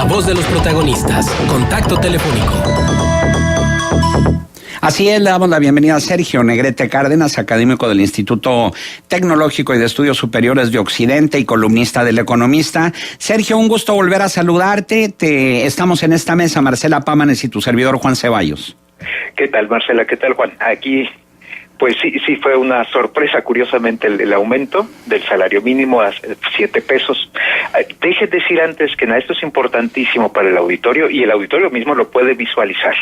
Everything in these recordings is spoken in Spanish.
La voz de los protagonistas. Contacto telefónico. Así es, le damos la bienvenida a Sergio Negrete Cárdenas, académico del Instituto Tecnológico y de Estudios Superiores de Occidente y columnista del Economista. Sergio, un gusto volver a saludarte. Estamos en esta mesa, Marcela Pámanes y tu servidor Juan Ceballos. ¿Qué tal, Marcela? ¿Qué tal, Juan? Aquí, pues sí fue una sorpresa, curiosamente, el aumento del salario mínimo a 7 pesos. Deje decir antes que nada, esto es importantísimo para el auditorio y el auditorio mismo lo puede visualizar.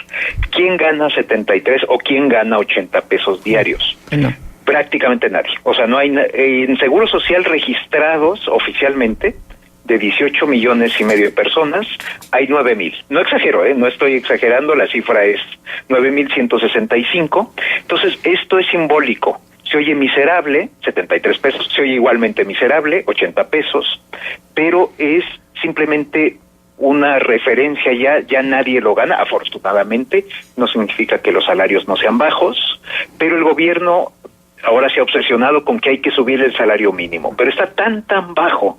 ¿Quién gana 73 o quién gana 80 pesos diarios? No. Prácticamente nadie. O sea, no hay en Seguro Social registrados oficialmente de 18 millones y medio de personas, hay 9,000. No exagero, no estoy exagerando, la cifra es 9,165. Entonces, esto es simbólico. Se oye miserable, 73 pesos, se oye igualmente miserable, 80 pesos, pero es simplemente una referencia, ya nadie lo gana, afortunadamente, no significa que los salarios no sean bajos, pero el gobierno ahora se ha obsesionado con que hay que subir el salario mínimo, pero está tan bajo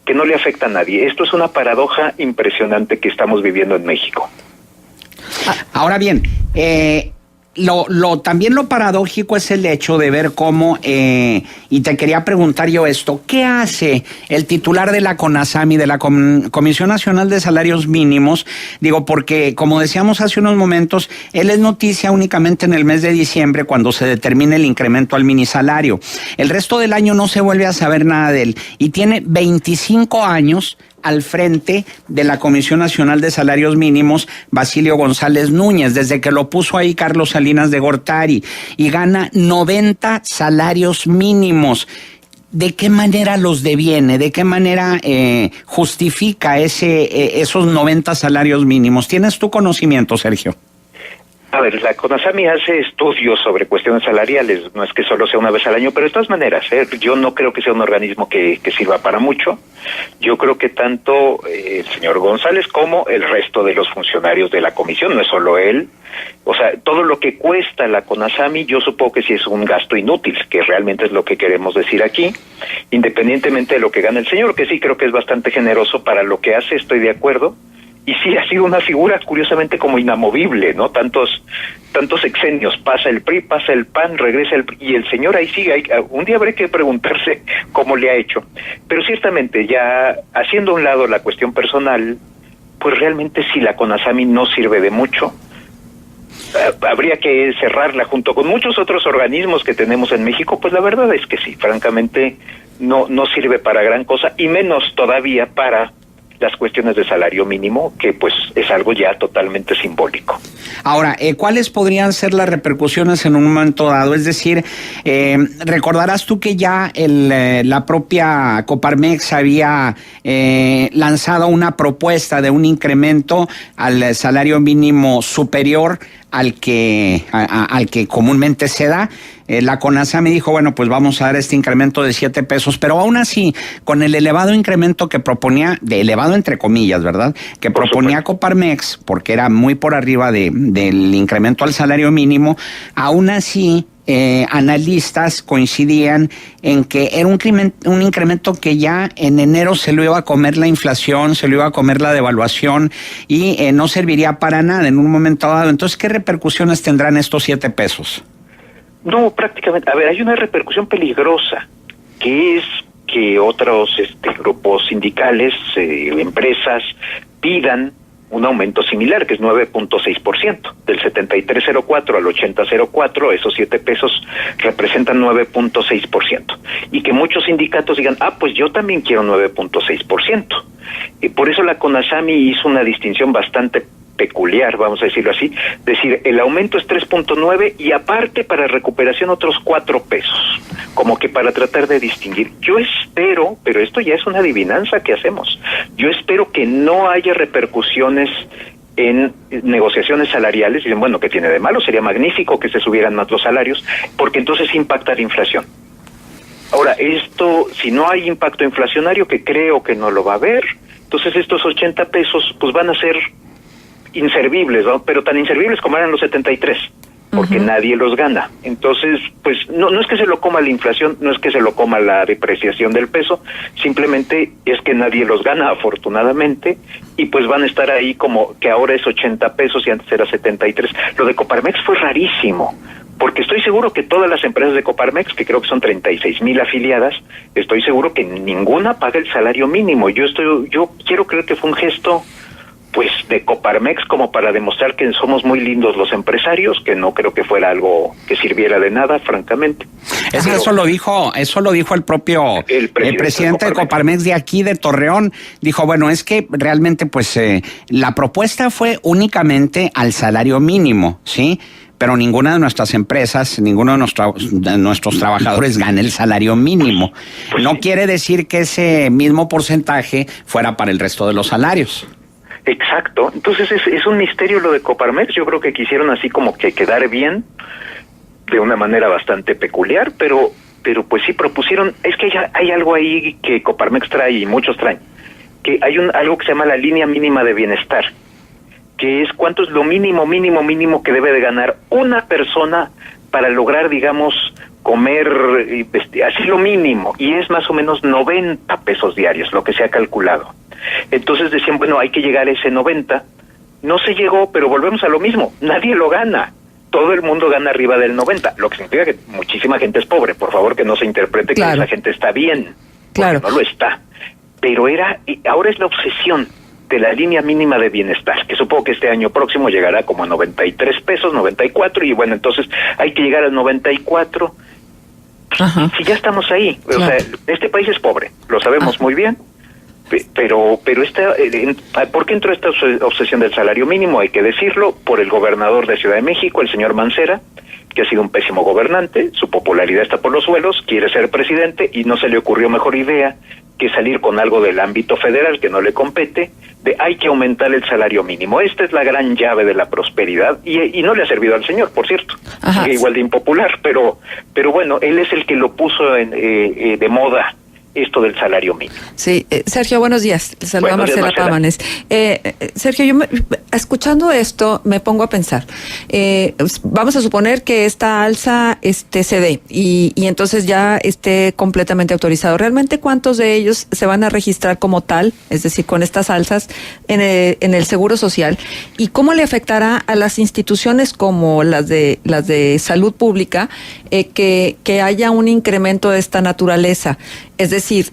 que no le afecta a nadie. Esto es una paradoja impresionante que estamos viviendo en México. Ahora bien, también lo paradójico es el hecho de ver cómo, y te quería preguntar yo esto, ¿qué hace el titular de la CONASAMI, de la Comisión Nacional de Salarios Mínimos? Digo, porque como decíamos hace unos momentos, él es noticia únicamente en el mes de diciembre cuando se determine el incremento al minisalario. El resto del año no se vuelve a saber nada de él y tiene 25 años al frente de la Comisión Nacional de Salarios Mínimos, Basilio González Núñez, desde que lo puso ahí Carlos Salinas de Gortari, y gana 90 salarios mínimos. ¿De qué manera los deviene? ¿De qué manera justifica esos 90 salarios mínimos? ¿Tienes tu conocimiento, Sergio? A ver, la CONASAMI hace estudios sobre cuestiones salariales, no es que solo sea una vez al año, pero de todas maneras, yo no creo que sea un organismo que sirva para mucho. Yo creo que tanto el señor González como el resto de los funcionarios de la comisión, no es solo él, o sea, todo lo que cuesta la CONASAMI, yo supongo que sí es un gasto inútil, que realmente es lo que queremos decir aquí, independientemente de lo que gana el señor, que sí creo que es bastante generoso para lo que hace, estoy de acuerdo. Y sí ha sido una figura curiosamente como inamovible, ¿no? Tantos sexenios, pasa el PRI, pasa el PAN, regresa el PRI, y el señor ahí sigue. Un día habrá que preguntarse cómo le ha hecho. Pero ciertamente, ya haciendo a un lado la cuestión personal, pues realmente si la CONASAMI no sirve de mucho, habría que cerrarla junto con muchos otros organismos que tenemos en México. Pues la verdad es que sí, francamente no sirve para gran cosa, y menos todavía para las cuestiones de salario mínimo, que pues es algo ya totalmente simbólico. Ahora, ¿cuáles podrían ser las repercusiones en un momento dado? Es decir, recordarás tú que ya la propia Coparmex había lanzado una propuesta de un incremento al salario mínimo superior al que comúnmente se da. La CONASAMI dijo, bueno, pues vamos a dar este incremento de 7 pesos, pero aún así, con el elevado incremento que proponía, de elevado entre comillas, ¿verdad?, que proponía Coparmex, porque era muy por arriba del incremento al salario mínimo, aún así analistas coincidían en que era un incremento que ya en enero se lo iba a comer la inflación, se lo iba a comer la devaluación y no serviría para nada en un momento dado. Entonces, ¿qué repercusiones tendrán estos 7 pesos? No, prácticamente. A ver, hay una repercusión peligrosa, que es que otros grupos sindicales, empresas, pidan un aumento similar, que es 9.6%. Del 73.04 al 80.04, esos 7 pesos representan 9.6%. Y que muchos sindicatos digan, pues yo también quiero 9.6%. Y por eso la CONASAMI hizo una distinción bastante peculiar, vamos a decirlo así, decir, el aumento es 3.9 y aparte para recuperación otros 4 pesos, como que para tratar de distinguir. Yo espero, pero esto ya es una adivinanza que hacemos, yo espero que no haya repercusiones en negociaciones salariales. Dicen, bueno, ¿qué tiene de malo? Sería magnífico que se subieran más los salarios, porque entonces impacta la inflación. Ahora, esto, si no hay impacto inflacionario, que creo que no lo va a haber, entonces estos 80 pesos pues van a ser inservibles, ¿no? Pero tan inservibles como eran los 73. porque nadie los gana. Entonces, pues no es que se lo coma la inflación, no es que se lo coma la depreciación del peso, simplemente es que nadie los gana, afortunadamente, y pues van a estar ahí como que ahora es 80 pesos y antes era 73. Lo de Coparmex fue rarísimo, porque estoy seguro que todas las empresas de Coparmex, que creo que son 36,000 afiliadas, estoy seguro que ninguna paga el salario mínimo. Yo quiero creer que fue un gesto pues de Coparmex como para demostrar que somos muy lindos los empresarios, que no creo que fuera algo que sirviera de nada, francamente. Eso lo dijo el propio presidente de Coparmex de aquí de Torreón. Dijo, bueno, es que realmente pues la propuesta fue únicamente al salario mínimo, ¿sí? Pero ninguna de nuestras empresas, ninguno de nuestros trabajadores gana el salario mínimo. Pues no quiere decir que ese mismo porcentaje fuera para el resto de los salarios. Exacto, entonces es un misterio lo de Coparmex. Yo creo que quisieron así como que quedar bien de una manera bastante peculiar, pero pues sí propusieron, es que hay algo ahí que Coparmex trae y muchos traen, que hay algo que se llama la línea mínima de bienestar, que es cuánto es lo mínimo que debe de ganar una persona para lograr, digamos, comer, así lo mínimo, y es más o menos 90 pesos diarios, lo que se ha calculado. Entonces decían, bueno, hay que llegar a ese 90, no se llegó, pero volvemos a lo mismo, nadie lo gana, todo el mundo gana arriba del 90, lo que significa que muchísima gente es pobre, por favor que no se interprete que esa gente está bien, claro, no lo está, pero ahora es la obsesión de la línea mínima de bienestar, que supongo que este año próximo llegará como a 93 pesos, 94, y bueno, entonces hay que llegar al 94, si ya estamos ahí, claro. O sea, este país es pobre, lo sabemos muy bien, pero ¿por qué entró esta obsesión del salario mínimo? Hay que decirlo, por el gobernador de Ciudad de México, el señor Mancera, que ha sido un pésimo gobernante, su popularidad está por los suelos, quiere ser presidente y no se le ocurrió mejor idea que salir con algo del ámbito federal que no le compete, de hay que aumentar el salario mínimo. Esta es la gran llave de la prosperidad y no le ha servido al señor, por cierto. Sigue igual de impopular, pero bueno, él es el que lo puso de moda, esto del salario mínimo. Sí, Sergio, buenos días. Le saluda Marcela Pámanes. Sergio, escuchando esto me pongo a pensar. Vamos a suponer que esta alza se dé y entonces ya esté completamente autorizado. ¿Realmente cuántos de ellos se van a registrar como tal, es decir, con estas alzas en el Seguro Social? ¿Y cómo le afectará a las instituciones como las de salud pública que haya un incremento de esta naturaleza? Es decir,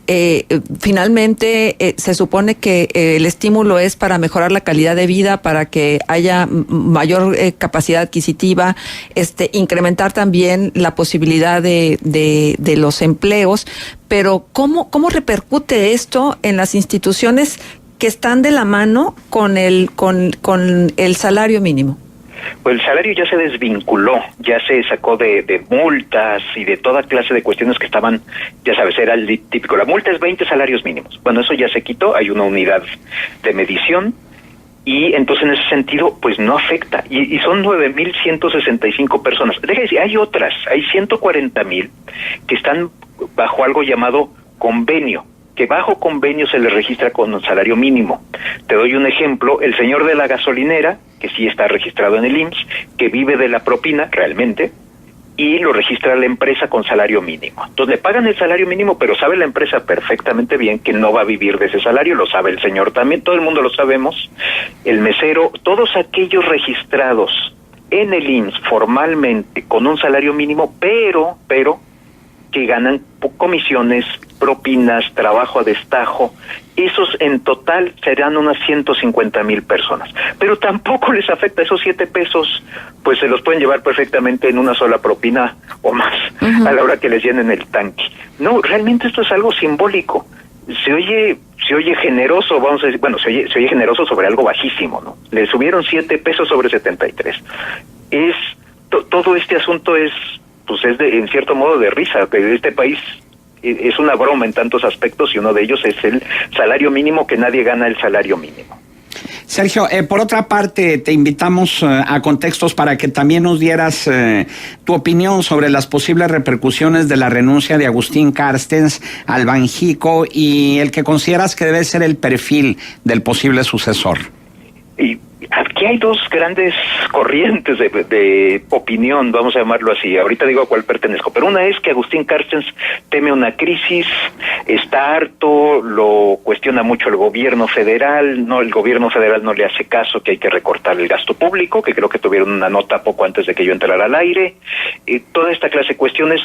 finalmente se supone que el estímulo es para mejorar la calidad de vida, para que haya mayor capacidad adquisitiva, incrementar también la posibilidad de los empleos, pero ¿cómo repercute esto en las instituciones que están de la mano con el salario mínimo? Pues el salario ya se desvinculó, ya se sacó de multas y de toda clase de cuestiones que estaban, ya sabes, era el típico, la multa es 20 salarios mínimos. Bueno, eso ya se quitó, hay una unidad de medición y entonces en ese sentido, pues no afecta. Y son 9,165 personas. Déjame decir, hay otras, hay 140,000 que están bajo algo llamado convenio, que bajo convenio se les registra con un salario mínimo. Te doy un ejemplo, el señor de la gasolinera, que sí está registrado en el IMSS, que vive de la propina realmente, y lo registra la empresa con salario mínimo. Entonces le pagan el salario mínimo, pero sabe la empresa perfectamente bien que no va a vivir de ese salario, lo sabe el señor también, todo el mundo lo sabemos, el mesero, todos aquellos registrados en el IMSS formalmente con un salario mínimo, pero que ganan comisiones, propinas, trabajo a destajo, esos en total serán unas 150,000 personas. Pero tampoco les afecta, esos 7 pesos, pues se los pueden llevar perfectamente en una sola propina o más, a la hora que les llenen el tanque. No, realmente esto es algo simbólico. Se oye generoso, vamos a decir, bueno, se oye generoso sobre algo bajísimo, ¿no? Le subieron 7 pesos sobre 73. Todo este asunto es en cierto modo de risa, que este país es una broma en tantos aspectos y uno de ellos es el salario mínimo, que nadie gana el salario mínimo. Sergio, por otra parte, te invitamos a Contextos para que también nos dieras tu opinión sobre las posibles repercusiones de la renuncia de Agustín Carstens al Banjico y el que consideras que debe ser el perfil del posible sucesor. Y aquí hay dos grandes corrientes de opinión, vamos a llamarlo así. Ahorita digo a cuál pertenezco, pero una es que Agustín Carstens teme una crisis, está harto, lo cuestiona mucho el gobierno federal, el gobierno federal no le hace caso, que hay que recortar el gasto público, que creo que tuvieron una nota poco antes de que yo entrara al aire, toda esta clase de cuestiones,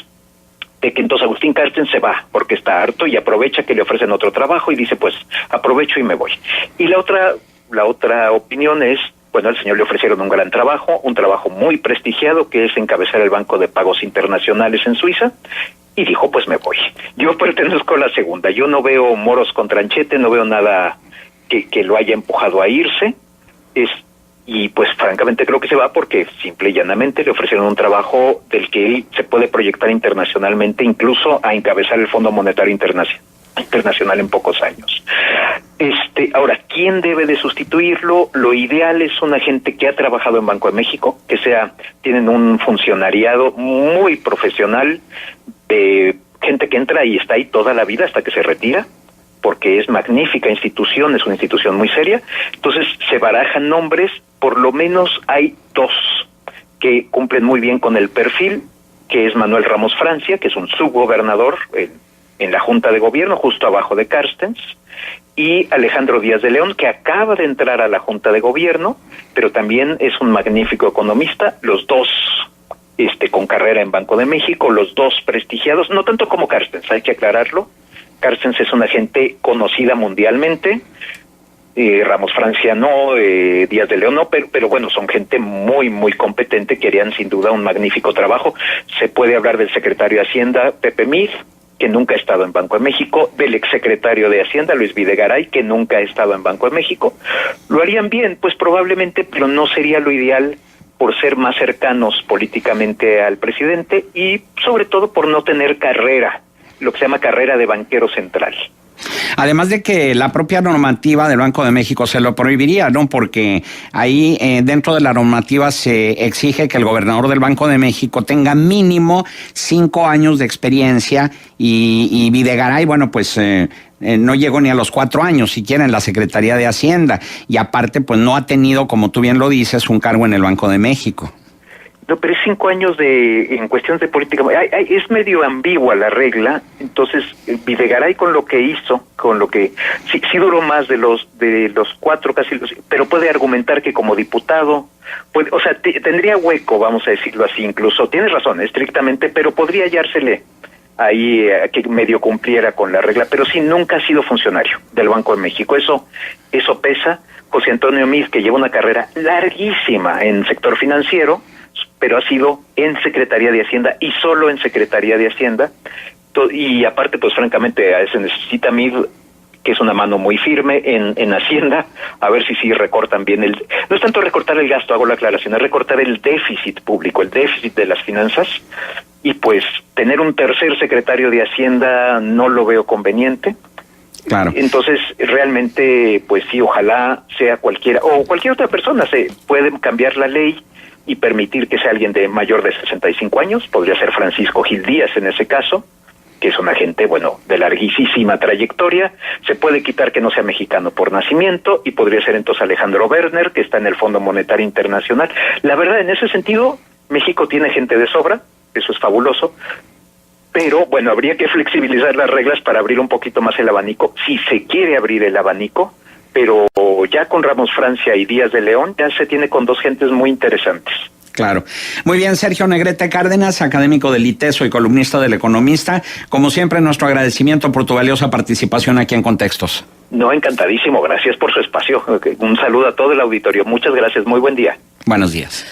de que entonces Agustín Carstens se va porque está harto y aprovecha que le ofrecen otro trabajo y dice, pues aprovecho y me voy. Y la otra opinión es, bueno, al señor le ofrecieron un gran trabajo, un trabajo muy prestigiado, que es encabezar el Banco de Pagos Internacionales en Suiza, y dijo, pues me voy. Yo pertenezco a la segunda, yo no veo moros con tranchete, no veo nada que lo haya empujado a irse, y pues francamente creo que se va porque simple y llanamente le ofrecieron un trabajo del que él se puede proyectar internacionalmente, incluso a encabezar el Fondo Monetario Internacional en pocos años. Ahora, ¿quién debe de sustituirlo? Lo ideal es una gente que ha trabajado en Banco de México, tienen un funcionariado muy profesional, de gente que entra y está ahí toda la vida hasta que se retira, porque es magnífica institución, es una institución muy seria. Entonces se barajan nombres, por lo menos hay dos que cumplen muy bien con el perfil, que es Manuel Ramos Francia, que es un subgobernador en la Junta de Gobierno, justo abajo de Carstens, y Alejandro Díaz de León, que acaba de entrar a la Junta de Gobierno, pero también es un magnífico economista, los dos con carrera en Banco de México, los dos prestigiados, no tanto como Carstens, hay que aclararlo. Carstens es una gente conocida mundialmente, Ramos Francia no, Díaz de León no, pero bueno, son gente muy, muy competente que harían sin duda un magnífico trabajo. Se puede hablar del secretario de Hacienda, Pepe Mir, que nunca ha estado en Banco de México, del exsecretario de Hacienda, Luis Videgaray, que nunca ha estado en Banco de México. Lo harían bien, pues probablemente, pero no sería lo ideal por ser más cercanos políticamente al presidente y sobre todo por no tener carrera, lo que se llama carrera de banquero central. Además de que la propia normativa del Banco de México se lo prohibiría, ¿no? Porque ahí dentro de la normativa se exige que el gobernador del Banco de México tenga mínimo 5 años de experiencia y Videgaray, bueno, pues no llegó ni a los 4 años siquiera en la Secretaría de Hacienda y aparte pues no ha tenido, como tú bien lo dices, un cargo en el Banco de México. No, pero es 5 años en cuestiones de política. Es medio ambigua la regla. Entonces, Videgaray con lo que hizo, sí duró más de los 4 casi, pero puede argumentar que como diputado, tendría hueco, vamos a decirlo así, incluso. Tienes razón, estrictamente, pero podría hallársele ahí que medio cumpliera con la regla. Pero sí, nunca ha sido funcionario del Banco de México. Eso pesa. José Antonio Meade, que lleva una carrera larguísima en sector financiero, pero ha sido en Secretaría de Hacienda y solo en Secretaría de Hacienda, y aparte, pues francamente, se necesita Meade, que es una mano muy firme en Hacienda, a ver si recortan bien no es tanto recortar el gasto, hago la aclaración, es recortar el déficit público, el déficit de las finanzas, y pues tener un tercer secretario de Hacienda no lo veo conveniente. Claro. Entonces, realmente, pues sí, ojalá sea cualquiera, o cualquier otra persona, se puede cambiar la ley y permitir que sea alguien de mayor de 65 años, podría ser Francisco Gil Díaz en ese caso, que es un agente, bueno, de larguísima trayectoria. Se puede quitar que no sea mexicano por nacimiento y podría ser entonces Alejandro Werner, que está en el Fondo Monetario Internacional. La verdad, en ese sentido, México tiene gente de sobra, eso es fabuloso, pero bueno, habría que flexibilizar las reglas para abrir un poquito más el abanico, si se quiere abrir el abanico, pero ya con Ramos Francia y Díaz de León ya se tiene con dos gentes muy interesantes. Claro. Muy bien, Sergio Negrete Cárdenas, académico del ITESO y columnista del Economista. Como siempre, nuestro agradecimiento por tu valiosa participación aquí en Contextos. No, encantadísimo. Gracias por su espacio. Un saludo a todo el auditorio. Muchas gracias. Muy buen día. Buenos días.